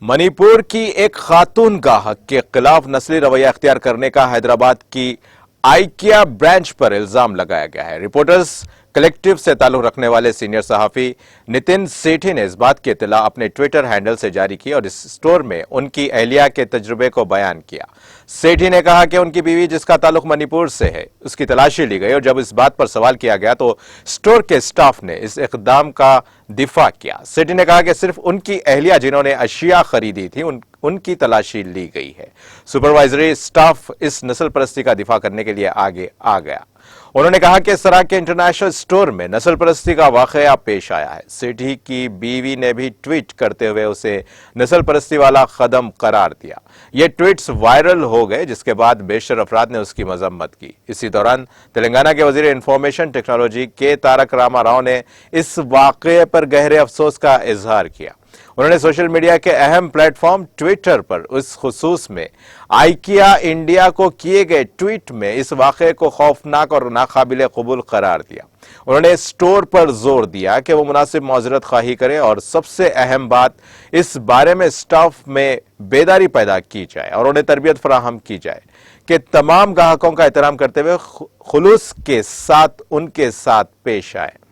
منی پور کی ایک خاتون گاہک کے خلاف نسلی رویہ اختیار کرنے کا حیدرآباد کی آئیکیا برانچ پر الزام لگایا گیا ہے۔ ریپورٹرز کلیکٹیو سے تعلق رکھنے والے سینئر صحافی نتن سیٹھی نے اس بات کی اطلاع اپنے ٹویٹر ہینڈل سے جاری کی اور اس سٹور میں ان کی اہلیہ کے تجربے کو بیان کیا۔ سیٹھی نے کہا کہ ان کی بیوی جس کا تعلق منی پور سے ہے اس کی تلاشی لی گئی اور جب اس بات پر سوال کیا گیا تو سٹور کے سٹاف نے اس اقدام کا دفاع کیا۔ سیٹھی نے کہا کہ صرف ان کی اہلیہ جنہوں نے اشیاء خریدی تھی ان کی تلاشی لی گئی ہے۔ سپروائزری سٹاف اس نسل پرستی کا دفاع کرنے کے لیے آگے آ گیا۔ انہوں نے کہا کہ اس طرح کے انٹرنیشنل سٹور میں نسل پرستی کا واقعہ پیش آیا ہے۔ سیٹھی کی بیوی نے بھی ٹویٹ کرتے ہوئے اسے نسل پرستی والا قدم قرار دیا۔ یہ ٹویٹس وائرل ہو گئے جس کے بعد بیشتر افراد نے اس کی مذمت کی۔ اسی دوران تلنگانہ کے وزیر انفارمیشن ٹیکنالوجی کے تارک راما راؤ نے اس واقعے پر گہرے افسوس کا اظہار کیا۔ انہوں نے سوشل میڈیا کے اہم پلیٹ فارم ٹویٹر پر اس خصوص میں آئیکیا انڈیا کو کیے گئے ٹویٹ میں اس واقعے کو خوفناک اور ناقابل قبول قرار دیا۔ انہوں نے اسٹور پر زور دیا کہ وہ مناسب معذرت خواہی کرے اور سب سے اہم بات اس بارے میں اسٹاف میں بیداری پیدا کی جائے اور انہیں تربیت فراہم کی جائے کہ تمام گاہکوں کا احترام کرتے ہوئے خلوص کے ساتھ ان کے ساتھ پیش آئے۔